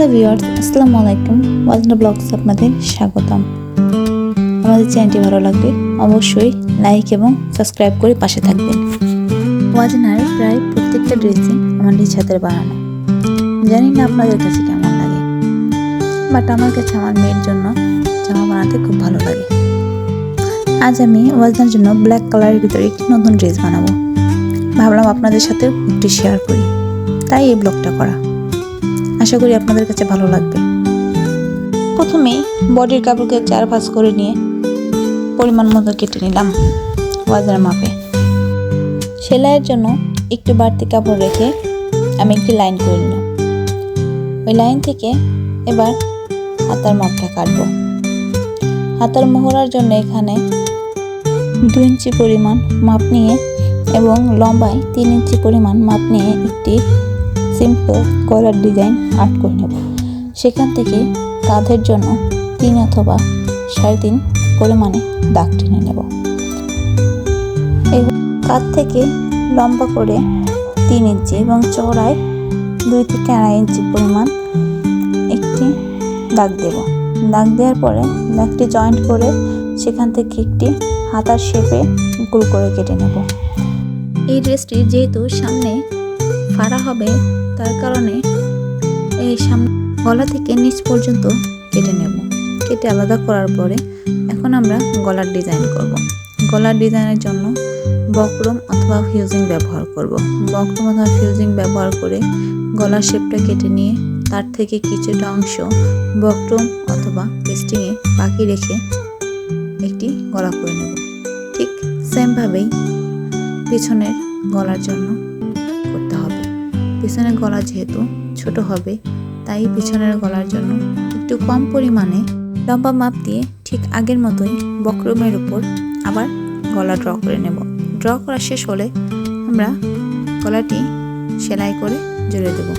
Hello viewers, আসসালামু আলাইকুম। ওয়াজনা blogs আপনাদের স্বাগতম। আমাদের চ্যানেলটি ভালো লাগলে অবশ্যই লাইক এবং সাবস্ক্রাইব করে পাশে থাকবেন। ওয়াজনার প্রায় প্রত্যেকটা ড্রেসই আমার নিজ হাতের বানানো। জানি না আপনাদের কাছে কেমন লাগে, বাট আমার কাছে আমার মেয়ের জন্য জামা বানাতে খুব ভালো লাগে। আজ আমি ওয়াজনার জন্য ব্ল্যাক কালারের ভিতরে একটি নতুন ড্রেস বানাবো। ভাবলাম আপনাদের সাথে একটু শেয়ার করি, তাই এই ব্লগটা করা। আশা করি আপনাদের কাছে ভালো লাগবে। প্রথমে বডির কাপড়কে 4 ভাঁজ করে নিয়ে পরিমাণ মতো কেটে নিলাম ওয়াজনার মাপে। সেলাইয়ের জন্য একটু বাড়তি কাপড় রেখে আমি একটি লাইন করে নিলাম। ওই লাইন থেকে এবার হাতার মাপটা কাটবো। হাতার মহড়ার জন্য এখানে 2 ইঞ্চি পরিমাণ মাপ নিয়ে এবং লম্বায় 3 ইঞ্চি পরিমাণ মাপ নিয়ে একটি সিম্পল গলার ডিজাইন আর্ট করে নেব। সেখান থেকে কাঁধের জন্য 3 অথবা 3.5 পরিমাণে দাগ টেনে নেব। এই কাঁধ থেকে লম্বা করে 3 ইঞ্চি এবং চওড়ায় 2 থেকে 2.5 ইঞ্চি পরিমাণ একটি দাগ দেব। দাগ দেওয়ার পরে দাগটি জয়েন্ট করে সেখান থেকে একটি হাতার শেপে গোল করে কেটে নেব। এই ড্রেসটি যেহেতু সামনে ফাড়া হবে, তার কারণে এই সামনে গলা থেকে নিচ পর্যন্ত কেটে নেব। কেটে আলাদা করার পরে এখন আমরা গলার ডিজাইন করব। গলার ডিজাইনের জন্য বক্রম অথবা ফিউজিং ব্যবহার করব। বক্রম অথবা ফিউজিং ব্যবহার করে গলার শেপটা কেটে নিয়ে তার থেকে কিছুটা অংশ বক্রম অথবা পেস্টিংয়ে বাকি রেখে একটি গলা করে নেব। ঠিক সেমভাবেই পিছনের গলার জন্য করতে হবে। পিছনের গলা যেহেতু ছোট হবে, তাই পিছনের গলার জন্য একটু কম পরিমাণে লম্বা মাপ দিয়ে ঠিক আগের মতোই বক্রমের উপর আবার গলা ড্র করে নেব। ড্র করা শেষ হলে আমরা গলাটি সেলাই করে জুড়ে দেব।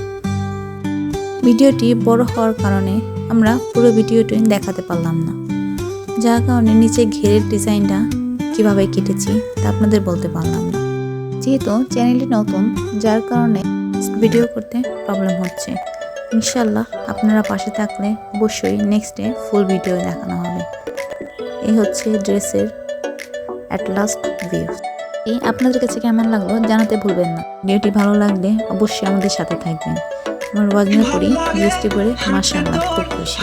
ভিডিওটি বড় হওয়ার কারণে আমরা পুরো ভিডিওটি দেখাতে পারলাম না, যার কারণে নিচে ঘেরের ডিজাইনটা কিভাবে কেটেছি তা আপনাদের বলতে পারলাম না। যেহেতু চ্যানেলটি নতুন, যার কারণে ভিডিও করতে প্রবলেম হচ্ছে। ইনশাল্লাহ আপনারা পাশে থাকলে অবশ্যই নেক্সটে ফুল ভিডিও দেখানো হবে। এই হচ্ছে ড্রেসের অ্যাট লাস্ট ভিউ। আপনাদের কাছে কেমন লাগলো জানাতে ভুলবেন না। ভিডিওটি ভালো লাগলে অবশ্যই আমাদের সাথে থাকবেন। আমার ওয়াজনা করি ড্রেসটি পরে মাশাআল্লাহ খুব খুশি।